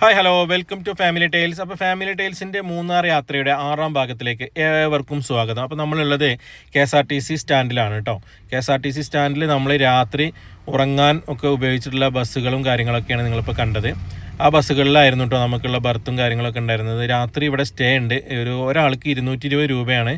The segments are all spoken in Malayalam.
Hi hello welcome to family tiles. അപ്പോൾ ഫാമിലി ടൈൽസിൻ്റെ മൂന്നാർ യാത്രയുടെ 6ാം ഭാഗത്തിലേക്ക് ഏവർക്കും സ്വാഗതം. അപ്പോൾ നമ്മളുള്ളത് KSRTC സ്റ്റാൻഡിലാണ് കേട്ടോ. KSRTC സ്റ്റാൻഡിൽ നമ്മൾ രാത്രി ഉറങ്ങാൻ ഒക്കെ ഉപയോഗിച്ചിട്ടുള്ള ബസ്സുകളും കാര്യങ്ങളൊക്കെയാണ് നിങ്ങളിപ്പോൾ കണ്ടത്. ആ ബസ്സുകളിലായിരുന്നു കേട്ടോ നമുക്കുള്ള ബർത്തും കാര്യങ്ങളൊക്കെ ഉണ്ടായിരുന്നത്. രാത്രി ഇവിടെ സ്റ്റേ ഉണ്ട്. ഒരാൾക്ക് 220 രൂപയാണ്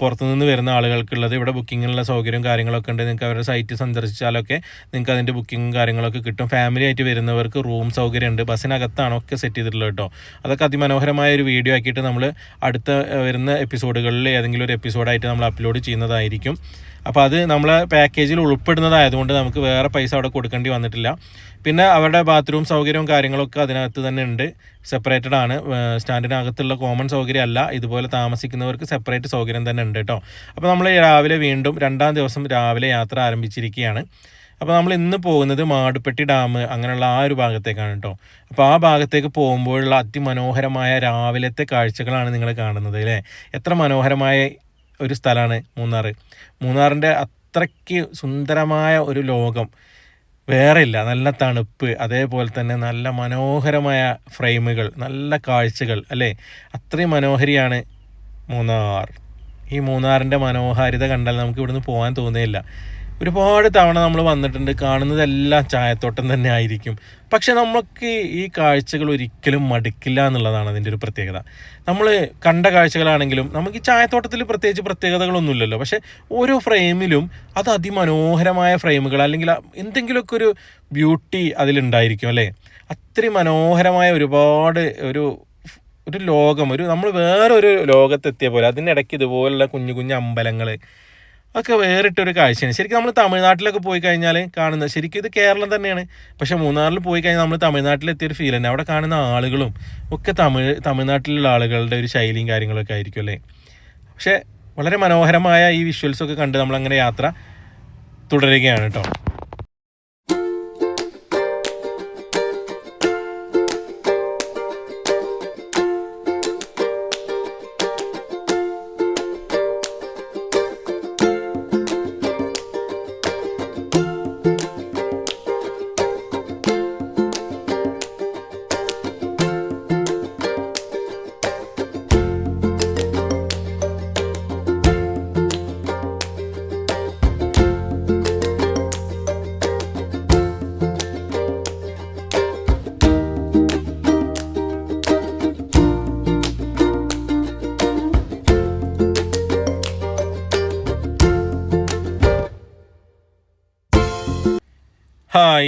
പുറത്തുനിന്ന് വരുന്ന ആളുകൾക്കുള്ളത്. ഇവിടെ ബുക്കിങ്ങിനുള്ള സൗകര്യവും കാര്യങ്ങളൊക്കെ ഉണ്ട്. നിങ്ങൾക്ക് അവരുടെ സൈറ്റ് സന്ദർശിച്ചാലൊക്കെ നിങ്ങൾക്ക് അതിൻ്റെ ബുക്കിങ്ങും കാര്യങ്ങളൊക്കെ കിട്ടും. ഫാമിലി ആയിട്ട് വരുന്നവർക്ക് റൂം സൗകര്യമുണ്ട്. ബസ്സിനകത്താണ് ഒക്കെ സെറ്റ് ചെയ്തിട്ടുള്ളത് കേട്ടോ. അതൊക്കെ അതിമനോഹരമായ ഒരു വീഡിയോ ആക്കിയിട്ട് നമ്മൾ അടുത്ത വരുന്ന എപ്പിസോഡുകളിൽ ഏതെങ്കിലും ഒരു എപ്പിസോഡായിട്ട് നമ്മൾ അപ്ലോഡ് ചെയ്യുന്നതായിരിക്കും. അപ്പോൾ അത് നമ്മളെ പാക്കേജിൽ ഉൾപ്പെടുന്നതായതുകൊണ്ട് നമുക്ക് വേറെ പൈസ അവിടെ കൊടുക്കേണ്ടി വന്നിട്ടില്ല. പിന്നെ അവരുടെ ബാത്റൂം സൗകര്യവും കാര്യങ്ങളൊക്കെ അതിനകത്ത് തന്നെ ഉണ്ട്. സെപ്പറേറ്റഡ് ആണ്. സ്റ്റാൻഡിനകത്തുള്ള കോമൺ സൗകര്യം അല്ല. ഇതുപോലെ താമസിക്കുന്നവർക്ക് സെപ്പറേറ്റ് സൗകര്യം തന്നെ ഉണ്ട് കേട്ടോ. അപ്പോൾ നമ്മൾ രാവിലെ വീണ്ടും 2ാം ദിവസം രാവിലെ യാത്ര ആരംഭിച്ചിരിക്കുകയാണ്. അപ്പോൾ നമ്മൾ ഇന്ന് പോകുന്നത് മാടുപ്പെട്ടി ഡാം അങ്ങനെയുള്ള ആ ഒരു ഭാഗത്തേക്കാണ് കേട്ടോ. അപ്പോൾ ആ ഭാഗത്തേക്ക് പോകുമ്പോഴുള്ള അതിമനോഹരമായ രാവിലത്തെ കാഴ്ചകളാണ് നിങ്ങൾ കാണുന്നത് അല്ലേ. എത്ര മനോഹരമായ ഒരു സ്ഥലമാണ് മൂന്നാറിൻ്റെ അത്രയ്ക്ക് സുന്ദരമായ ഒരു ലോകം വേറെ ഇല്ല. നല്ല തണുപ്പ്, അതേപോലെ തന്നെ നല്ല മനോഹരമായ ഫ്രെയിമുകൾ, നല്ല കാഴ്ചകൾ അല്ലേ. അത്രയും മനോഹരിയാണ് മൂന്നാർ. ഈ മൂന്നാറിൻ്റെ മനോഹാരിത കണ്ടാൽ നമുക്ക് ഇവിടുന്ന് പോകാൻ തോന്നുകയില്ല. ഒരുപാട് തവണ നമ്മൾ വന്നിട്ടുണ്ട്. കാണുന്നതെല്ലാം ചായത്തോട്ടം തന്നെ ആയിരിക്കും. പക്ഷെ നമുക്ക് ഈ കാഴ്ചകൾ ഒരിക്കലും മടുക്കില്ല എന്നുള്ളതാണ് അതിൻ്റെ ഒരു പ്രത്യേകത. നമ്മൾ കണ്ട കാഴ്ചകളാണെങ്കിലും നമുക്ക് ഈ ചായത്തോട്ടത്തിൽ പ്രത്യേകിച്ച് പ്രത്യേകതകളൊന്നുമില്ലല്ലോ. പക്ഷേ ഓരോ ഫ്രെയിമിലും അത് അതിമനോഹരമായ ഫ്രെയിമുകൾ അല്ലെങ്കിൽ എന്തെങ്കിലുമൊക്കെ ഒരു ബ്യൂട്ടി അതിലുണ്ടായിരിക്കും അല്ലേ. അത്രയും മനോഹരമായ ഒരുപാട് ഒരു ലോകം, നമ്മൾ വേറൊരു ലോകത്തെത്തിയ പോലെ. അതിനിടയ്ക്ക് ഇതുപോലുള്ള കുഞ്ഞു കുഞ്ഞു അമ്പലങ്ങൾ ഒക്കെ വേറിട്ടൊരു കാഴ്ചയാണ്. ശരിക്കും നമ്മൾ തമിഴ്നാട്ടിലൊക്കെ പോയി കഴിഞ്ഞാൽ കാണുന്നത്, ശരിക്കും ഇത് കേരളം തന്നെയാണ്, പക്ഷേ മൂന്നാറിൽ പോയി കഴിഞ്ഞാൽ നമ്മൾ തമിഴ്നാട്ടിലെത്തിയൊരു ഫീൽ തന്നെ. അവിടെ കാണുന്ന ആളുകളും ഒക്കെ തമിഴ്നാട്ടിലുള്ള ആളുകളുടെ ഒരു ശൈലിയും കാര്യങ്ങളൊക്കെ ആയിരിക്കും അല്ലേ. പക്ഷേ വളരെ മനോഹരമായ ഈ വിഷ്വൽസൊക്കെ കണ്ട് നമ്മളങ്ങനെ യാത്ര തുടരുകയാണ് കേട്ടോ.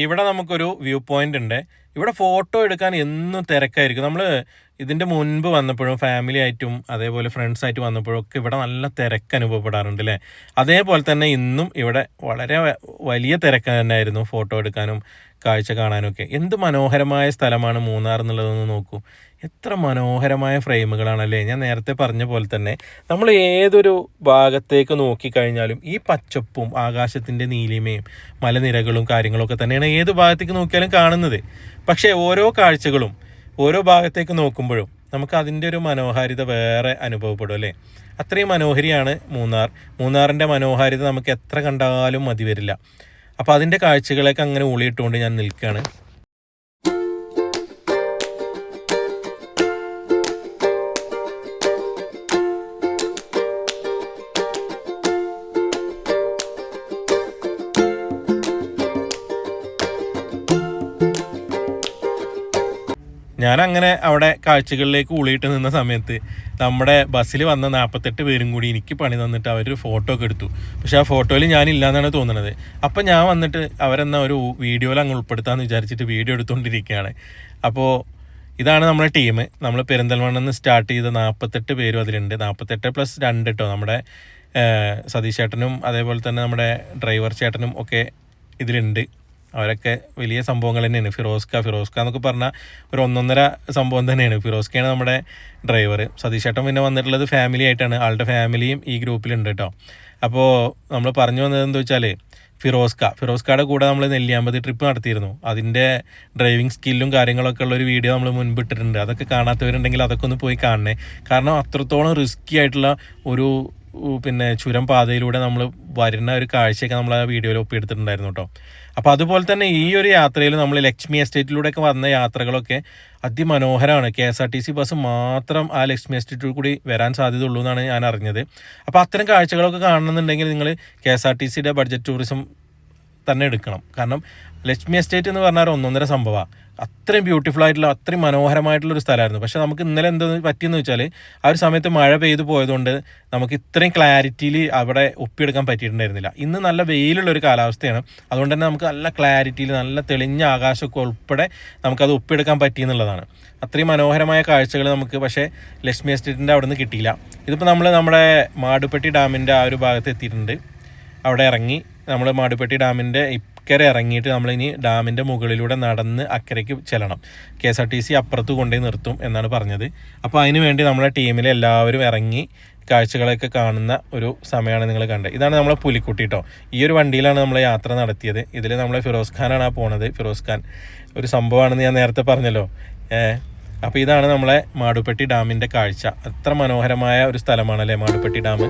ഇവിടെ നമുക്കൊരു വ്യൂ പോയിന്റ് ഉണ്ട്. ഇവിടെ ഫോട്ടോ എടുക്കാൻ എന്നും തിരക്കായിരിക്കും. നമ്മൾ ഇതിൻ്റെ മുൻപ് വന്നപ്പോഴും ഫാമിലി ആയിട്ടും അതേപോലെ ഫ്രണ്ട്സായിട്ട് വന്നപ്പോഴും ഒക്കെ ഇവിടെ നല്ല തിരക്ക് അനുഭവപ്പെടാറുണ്ട് അല്ലേ. അതേപോലെ തന്നെ ഇന്നും ഇവിടെ വളരെ വലിയ തിരക്ക് തന്നെയായിരുന്നു ഫോട്ടോ എടുക്കാനും കാഴ്ച കാണാനും ഒക്കെ. എന്ത് മനോഹരമായ സ്ഥലമാണ് മൂന്നാർ എന്നുള്ളതൊന്ന് നോക്കൂ. എത്ര മനോഹരമായ ഫ്രെയിമുകളാണല്ലേ. ഞാൻ നേരത്തെ പറഞ്ഞ പോലെ തന്നെ നമ്മൾ ഏതൊരു ഭാഗത്തേക്ക് നോക്കിക്കഴിഞ്ഞാലും ഈ പച്ചപ്പും ആകാശത്തിൻ്റെ നീലിമയും മലനിരകളും കാര്യങ്ങളൊക്കെ തന്നെയാണ് ഏത് ഭാഗത്തേക്ക് നോക്കിയാലും കാണുന്നത്. പക്ഷേ ഓരോ കാഴ്ചകളും ഓരോ ഭാഗത്തേക്ക് നോക്കുമ്പോഴും നമുക്ക് അതിൻ്റെ ഒരു മനോഹാരിത വേറെ അനുഭവപ്പെടും അല്ലേ. അത്രയും മനോഹരിയാണ് മൂന്നാറിൻ്റെ മനോഹാരിത നമുക്ക് എത്ര കണ്ടാലും മതി വരില്ല. അപ്പോൾ അതിൻ്റെ കാഴ്ചകളൊക്കെ അങ്ങനെ ഊളിയിട്ടുകൊണ്ട് ഞാൻ നിൽക്കുകയാണ്. ഞാനങ്ങനെ അവിടെ കാഴ്ചകളിലേക്ക് ഊളിയിട്ട് നിന്ന സമയത്ത് നമ്മുടെ ബസ്സിൽ വന്ന 48 പേരും കൂടി എനിക്ക് പണി തന്നിട്ട് അവരൊരു ഫോട്ടോ ഒക്കെ എടുത്തു. പക്ഷേ ആ ഫോട്ടോയിൽ ഞാനില്ല എന്നാണ് തോന്നുന്നത്. അപ്പം ഞാൻ വന്നിട്ട് അവരെന്നാ ഒരു വീഡിയോയിൽ അങ്ങ് ഉൾപ്പെടുത്താമെന്ന് വിചാരിച്ചിട്ട് വീഡിയോ എടുത്തുകൊണ്ടിരിക്കുകയാണ്. അപ്പോൾ ഇതാണ് നമ്മുടെ ടീം. നമ്മൾ പെരിന്തൽമണ്ണയിൽ നിന്ന് സ്റ്റാർട്ട് ചെയ്ത 48 പേരും അതിലുണ്ട്. 48 + 2 കേട്ടോ. നമ്മുടെ സതീഷ് ചേട്ടനും അതേപോലെ തന്നെ നമ്മുടെ ഡ്രൈവർ ചേട്ടനും ഒക്കെ ഇതിലുണ്ട്. അവരൊക്കെ വലിയ സംഭവങ്ങൾ തന്നെയാണ്. ഫിറോസ്ക എന്നൊക്കെ പറഞ്ഞാൽ ഒരു 1.5 സംഭവം തന്നെയാണ്. ഫിറോസ്കയാണ് നമ്മുടെ ഡ്രൈവർ. സതീഷ് ചേട്ടൻ പിന്നെ വന്നിട്ടുള്ളത് ഫാമിലി ആയിട്ടാണ്. ആളുടെ ഫാമിലിയും ഈ ഗ്രൂപ്പിലുണ്ട് കേട്ടോ. അപ്പോൾ നമ്മൾ പറഞ്ഞു വന്നത് എന്താ വെച്ചാൽ ഫിറോസ്കയുടെ കൂടെ നമ്മൾ നെല്ലിയാമ്പതി ട്രിപ്പ് നടത്തിയിരുന്നു. അതിൻ്റെ ഡ്രൈവിംഗ് സ്കില്ലും കാര്യങ്ങളൊക്കെ ഉള്ളൊരു വീഡിയോ നമ്മൾ മുൻപിട്ടിട്ടുണ്ട്. അതൊക്കെ കാണാത്തവരുണ്ടെങ്കിൽ അതൊക്കെ ഒന്ന് പോയി കാണണേ. കാരണം അത്രത്തോളം റിസ്ക്കി ആയിട്ടുള്ള ഒരു പിന്നെ ചുരം പാതയിലൂടെ നമ്മൾ വരുന്ന ഒരു കാഴ്ചയൊക്കെ നമ്മൾ ആ വീഡിയോയിൽ ഒപ്പിയെടുത്തിട്ടുണ്ടായിരുന്നു കേട്ടോ. അപ്പോൾ അതുപോലെ തന്നെ ഈ ഒരു യാത്രയിൽ നമ്മൾ ലക്ഷ്മി എസ്റ്റേറ്റിലൂടെയൊക്കെ വന്ന യാത്രകളൊക്കെ അതിമനോഹരമാണ്. KSRTC ബസ് മാത്രം ആ ലക്ഷ്മി എസ്റ്റേറ്റിൽ കൂടി വരാൻ സാധ്യതയുള്ളൂ എന്നാണ് ഞാൻ അറിഞ്ഞത്. അപ്പോൾ അത്തരം കാഴ്ചകളൊക്കെ കാണണമെന്നുണ്ടെങ്കിൽ നിങ്ങൾ KSRTCയുടെ ബഡ്ജറ്റ് ടൂറിസം തന്നെ എടുക്കണം. കാരണം ലക്ഷ്മി എസ്റ്റേറ്റ് എന്ന് പറഞ്ഞാൽ ഒന്നൊന്നര സംഭവമാണ്. അത്രയും ബ്യൂട്ടിഫുൾ ആയിട്ടുള്ള അത്രയും മനോഹരമായിട്ടുള്ളൊരു സ്ഥലമായിരുന്നു. പക്ഷേ നമുക്ക് ഇന്നലെ എന്താ പറ്റിയെന്ന് വെച്ചാൽ ആ ഒരു സമയത്ത് മഴ പെയ്തു പോയതുകൊണ്ട് നമുക്ക് ഇത്രയും ക്ലാരിറ്റിയിൽ അവിടെ ഒപ്പിയെടുക്കാൻ പറ്റിയിട്ടുണ്ടായിരുന്നില്ല. ഇന്ന് നല്ല വെയിലുള്ളൊരു കാലാവസ്ഥയാണ്. അതുകൊണ്ട് തന്നെ നമുക്ക് നല്ല ക്ലാരിറ്റിയിൽ നല്ല തെളിഞ്ഞ ആകാശമൊക്കെ ഉൾപ്പെടെ നമുക്കത് ഒപ്പിയെടുക്കാൻ പറ്റിയെന്നുള്ളതാണ്. അത്രയും മനോഹരമായ കാഴ്ചകൾ നമുക്ക് പക്ഷേ ലക്ഷ്മി എസ്റ്റേറ്റിൻ്റെ അവിടെ നിന്ന് കിട്ടിയില്ല. ഇതിപ്പോൾ നമ്മൾ നമ്മുടെ മാടുപ്പെട്ടി ഡാമിൻ്റെ ആ ഒരു ഭാഗത്ത് എത്തിയിട്ടുണ്ട്. അവിടെ ഇറങ്ങി നമ്മൾ മാടുപ്പെട്ടി ഡാമിൻ്റെ ഇക്കരെ ഇറങ്ങിയിട്ട് നമ്മളിനി ഡാമിൻ്റെ മുകളിലൂടെ നടന്ന് അക്കരയ്ക്ക് ചെല്ലണം. KSRTC അപ്പുറത്ത് കൊണ്ടുപോയി നിർത്തും എന്നാണ് പറഞ്ഞത്. അപ്പോൾ അതിന് വേണ്ടി നമ്മുടെ ടീമിലെ എല്ലാവരും ഇറങ്ങി കാഴ്ചകളൊക്കെ കാണുന്ന ഒരു സമയമാണ് നിങ്ങൾ കണ്ടത്. ഇതാണ് നമ്മളെ പുലിക്കുട്ടി കേട്ടോ. ഈ ഒരു വണ്ടിയിലാണ് നമ്മൾ യാത്ര നടത്തിയത്. ഇതിൽ നമ്മളെ ഫിറോസ് ഖാനാണ് പോണത്. ഫിറോസ് ഖാൻ ഒരു സംഭവമാണെന്ന് ഞാൻ നേരത്തെ പറഞ്ഞല്ലോ. അപ്പോൾ ഇതാണ് നമ്മളെ മാടുപ്പെട്ടി ഡാമിൻ്റെ കാഴ്ച. അത്ര മനോഹരമായ ഒരു സ്ഥലമാണല്ലേ മാടുപ്പെട്ടി ഡാം.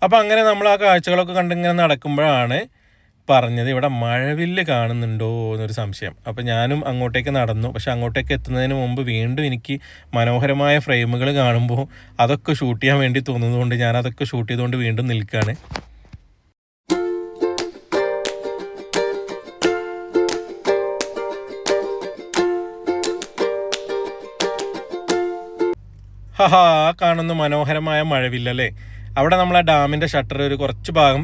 അപ്പോൾ അങ്ങനെ നമ്മൾ ആ കാഴ്ചകളൊക്കെ കണ്ടിങ്ങനെ നടക്കുമ്പോഴാണ് പറഞ്ഞത് ഇവിടെ മഴവില്ല് കാണുന്നുണ്ടോ എന്നൊരു സംശയം. അപ്പോൾ ഞാനും അങ്ങോട്ടേക്ക് നടന്നു. പക്ഷെ അങ്ങോട്ടേക്ക് എത്തുന്നതിന് മുമ്പ് വീണ്ടും എനിക്ക് മനോഹരമായ ഫ്രെയിമുകൾ കാണുമ്പോൾ അതൊക്കെ ഷൂട്ട് ചെയ്യാൻ വേണ്ടി തോന്നുന്നതുകൊണ്ട് ഞാൻ അതൊക്കെ ഷൂട്ട് ചെയ്തുകൊണ്ട് വീണ്ടും നിൽക്കുകയാണ്. കാണുന്ന മനോഹരമായ മഴവില്ലല്ലേ. അവിടെ നമ്മളെ ഡാമിൻ്റെ ഷട്ടർ ഒരു കുറച്ച് ഭാഗം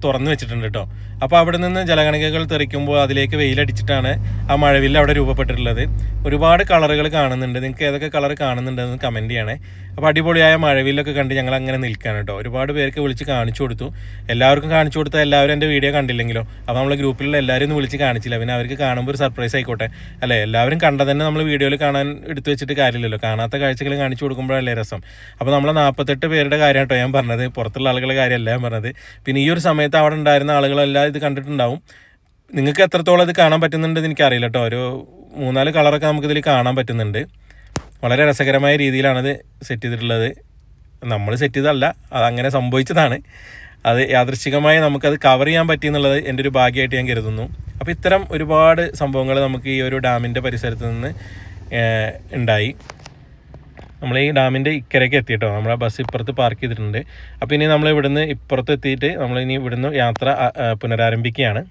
തുറന്നു വെച്ചിട്ടുണ്ട് കേട്ടോ. അപ്പോൾ അവിടെ നിന്ന് ജലകണികകൾ തെറിക്കുമ്പോൾ അതിലേക്ക് വെയിലടിച്ചിട്ടാണ് ആ മഴവില്ല് അവിടെ രൂപപ്പെട്ടിട്ടുള്ളത്. ഒരുപാട് കളറുകൾ കാണുന്നുണ്ട്. നിങ്ങൾക്ക് ഏതൊക്കെ കളർ കാണുന്നുണ്ടെന്ന് കമൻറ്റ് ചെയ്യണേ. അപ്പോൾ അടിപൊളിയായ മഴവില്ലൊക്കെ കണ്ട് ഞങ്ങൾ അങ്ങനെ നിൽക്കുകയാണ് കേട്ടോ. ഒരുപാട് പേർക്ക് വിളിച്ച് കാണിച്ചു കൊടുത്തു. എല്ലാവർക്കും കാണിച്ചു കൊടുത്താൽ എല്ലാവരും എൻ്റെ വീഡിയോ കണ്ടില്ലെങ്കിലോ. അപ്പോൾ നമ്മൾ ഗ്രൂപ്പിലുള്ള എല്ലാവരും ഒന്ന് വിളിച്ച് കാണിച്ചില്ല. പിന്നെ അവർക്ക് കാണുമ്പോൾ ഒരു സർപ്രൈസ് ആയിക്കോട്ടെ അല്ലേ. എല്ലാവരും കണ്ടതന്നെ നമ്മൾ വീഡിയോയിൽ കാണാൻ എടുത്തു വെച്ചിട്ട് കാര്യമില്ലല്ലോ. കാണാത്ത കാഴ്ചകൾ കാണിച്ചു കൊടുക്കുമ്പോഴല്ലേ രസം. അപ്പോൾ നമ്മൾ 48 പേരുടെ കാര്യം കേട്ടോ ഞാൻ പറഞ്ഞത്, പുറത്തുള്ള ആളുകളുടെ കാര്യമല്ല ഞാൻ പറഞ്ഞത്. പിന്നെ ഈ ഒരു സമയത്ത് അവിടെ ഉണ്ടായിരുന്ന ആളുകളെല്ലാം ഇത് കണ്ടിട്ടുണ്ടാവും. നിങ്ങൾക്ക് എത്രത്തോളം ഇത് കാണാൻ പറ്റുന്നുണ്ടെന്ന് എനിക്കറിയില്ല കേട്ടോ. ഒരു 3-4 കളറൊക്കെ നമുക്കിതിൽ കാണാൻ പറ്റുന്നുണ്ട്. വളരെ രസകരമായ രീതിയിലാണത് സെറ്റ് ചെയ്തിട്ടുള്ളത്. നമ്മൾ സെറ്റ് ചെയ്തതല്ല, അതങ്ങനെ സംഭവിച്ചതാണ്. അത് യാദൃശ്ചികമായി നമുക്കത് കവർ ചെയ്യാൻ പറ്റി എന്നുള്ളത് എൻ്റെ ഒരു ഭാഗ്യമായിട്ട് ഞാൻ കരുതുന്നു. അപ്പോൾ ഇത്തരം ഒരുപാട് സംഭവങ്ങൾ നമുക്ക് ഈ ഒരു ഡാമിൻ്റെ പരിസരത്ത് നിന്ന് ഉണ്ടായി. നമ്മൾ ഈ ഡാമിൻ്റെ ഇക്കരയ്ക്ക് എത്തിയിട്ടോ. നമ്മളെ ബസ് ഇപ്പുറത്ത് പാർക്ക് ചെയ്തിട്ടുണ്ട്. അപ്പോൾ ഇനി നമ്മൾ ഇവിടുന്ന് ഇപ്പുറത്ത് എത്തിയിട്ട് നമ്മളിനി ഇവിടുന്ന് യാത്ര പുനരാരംഭിക്കുകയാണ്.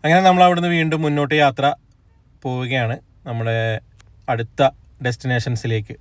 അങ്ങനെ നമ്മൾ അവിടുന്ന് വീണ്ടും മുന്നോട്ട് യാത്ര പോവുകയാണ് നമ്മുടെ അടുത്ത ഡെസ്റ്റിനേഷൻസിലേക്ക്.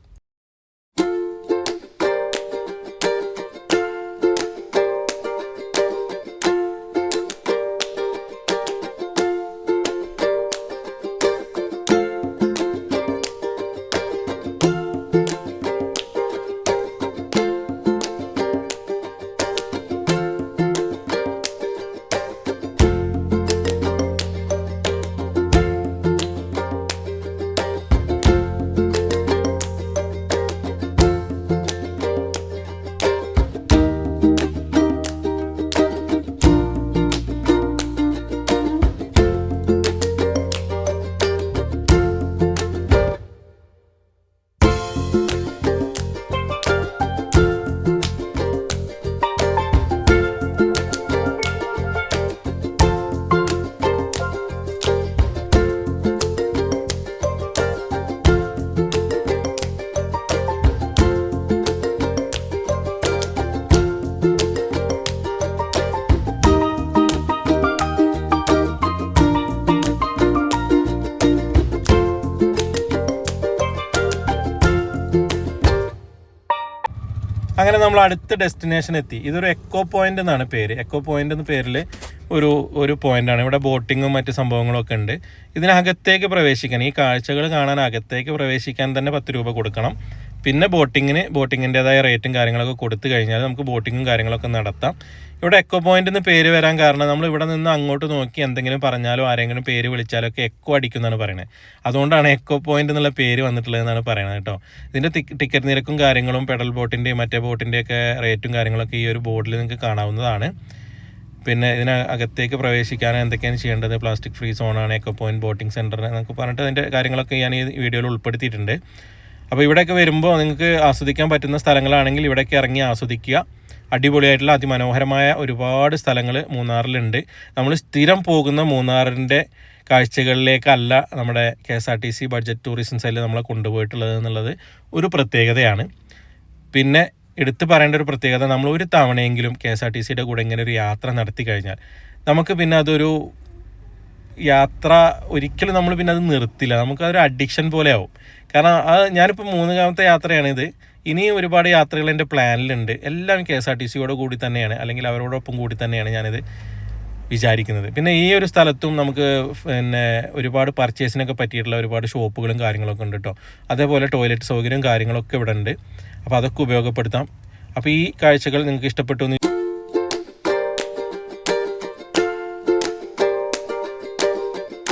അങ്ങനെ നമ്മൾ അടുത്ത ഡെസ്റ്റിനേഷൻ എത്തി. ഇതൊരു എക്കോ പോയിന്റ് എന്നാണ് പേര്. എക്കോ പോയിന്റ് എന്ന പേരിൽ ഒരു പോയിന്റാണ്. ഇവിടെ ബോട്ടിങ്ങും മറ്റ് സംഭവങ്ങളൊക്കെ ഉണ്ട്. ഇതിനകത്തേക്ക് പ്രവേശിക്കാൻ, ഈ കാഴ്ചകൾ കാണാൻ അകത്തേക്ക് പ്രവേശിക്കാൻ തന്നെ 10 രൂപ കൊടുക്കണം. പിന്നെ ബോട്ടിങ്ങിൻ്റെതായ റേറ്റും കാര്യങ്ങളൊക്കെ കൊടുത്തു കഴിഞ്ഞാൽ നമുക്ക് ബോട്ടിങ്ങും കാര്യങ്ങളൊക്കെ നടത്താം. ഇവിടെ എക്കോ പോയിന്റ് എന്ന് പേര് വരാൻ കാരണം നമ്മൾ ഇവിടെ നിന്ന് അങ്ങോട്ട് നോക്കി എന്തെങ്കിലും പറഞ്ഞാലോ ആരെങ്കിലും പേര് വിളിച്ചാലോ ഒക്കെ എക്കോ അടിക്കുന്നതാണ് പറയുന്നത്. അതുകൊണ്ടാണ് എക്കോ പോയിന്റ് എന്നുള്ള പേര് വന്നിട്ടുള്ളതെന്നാണ് പറയുന്നത് കേട്ടോ. ഇതിൻ്റെ ടിക്കറ്റ് നിരക്കും കാര്യങ്ങളും പെഡൽ ബോട്ടിൻ്റെയും മറ്റേ ബോട്ടിൻ്റെയൊക്കെ റേറ്റും കാര്യങ്ങളൊക്കെ ഈ ഒരു ബോർഡിൽ നിങ്ങൾക്ക് കാണാവുന്നതാണ്. പിന്നെ ഇതിനകത്തേക്ക് പ്രവേശിക്കാൻ എന്തൊക്കെയാണ് ചെയ്യേണ്ടത്, പ്ലാസ്റ്റിക് ഫ്രീ സോണാണ്, എക്കോ പോയിന്റ് ബോട്ടിംഗ് സെൻറ്റർ എന്നൊക്കെ പറഞ്ഞിട്ട് അതിൻ്റെ കാര്യങ്ങളൊക്കെ ഞാൻ ഈ വീഡിയോയിൽ ഉൾപ്പെടുത്തിയിട്ടുണ്ട്. അപ്പോൾ ഇവിടെയൊക്കെ വരുമ്പോൾ നിങ്ങൾക്ക് ആസ്വദിക്കാൻ പറ്റുന്ന സ്ഥലങ്ങളാണെങ്കിൽ ഇവിടേക്ക് ഇറങ്ങി ആസ്വദിക്കുക. അടിപൊളിയായിട്ടുള്ള അതിമനോഹരമായ ഒരുപാട് സ്ഥലങ്ങൾ മൂന്നാറിലുണ്ട്. നമ്മൾ സ്ഥിരം പോകുന്ന മൂന്നാറിൻ്റെ കാഴ്ചകളിലേക്കല്ല നമ്മുടെ KSRTC ബഡ്ജറ്റ് ടൂറിസം സെല്ല് നമ്മളെ കൊണ്ടുപോയിട്ടുള്ളത് എന്നുള്ളത് ഒരു പ്രത്യേകതയാണ്. പിന്നെ എടുത്തു പറയേണ്ട ഒരു പ്രത്യേകത, നമ്മൾ ഒരു തവണയെങ്കിലും KSRTCയുടെ കൂടെ ഇങ്ങനെ ഒരു യാത്ര നടത്തി കഴിഞ്ഞാൽ നമുക്ക് പിന്നെ അതൊരു യാത്ര ഒരിക്കലും നമ്മൾ പിന്നെ അത് നിർത്തില്ല. നമുക്കതൊരു അഡിക്ഷൻ പോലെ ആവും. കാരണം ഞാനിപ്പോൾ 3ാമത്തെ യാത്രയാണിത്. ഇനിയും ഒരുപാട് യാത്രകൾ എൻ്റെ പ്ലാനിലുണ്ട്. എല്ലാം KSRTCയോട് കൂടി തന്നെയാണ്, അല്ലെങ്കിൽ അവരോടൊപ്പം കൂടി തന്നെയാണ് ഞാനിത് വിചാരിക്കുന്നത്. പിന്നെ ഈ ഒരു സ്ഥലത്തും നമുക്ക് പിന്നെ ഒരുപാട് പർച്ചേസിനൊക്കെ പറ്റിയിട്ടുള്ള ഒരുപാട് ഷോപ്പുകളും കാര്യങ്ങളൊക്കെ ഉണ്ട് കേട്ടോ. അതേപോലെ ടോയ്ലറ്റ് സൗകര്യവും കാര്യങ്ങളൊക്കെ ഇവിടെ ഉണ്ട്. അപ്പോൾ അതൊക്കെ ഉപയോഗപ്പെടുത്താം. അപ്പോൾ ഈ കാഴ്ചകൾ നിങ്ങൾക്ക് ഇഷ്ടപ്പെട്ടു എന്ന്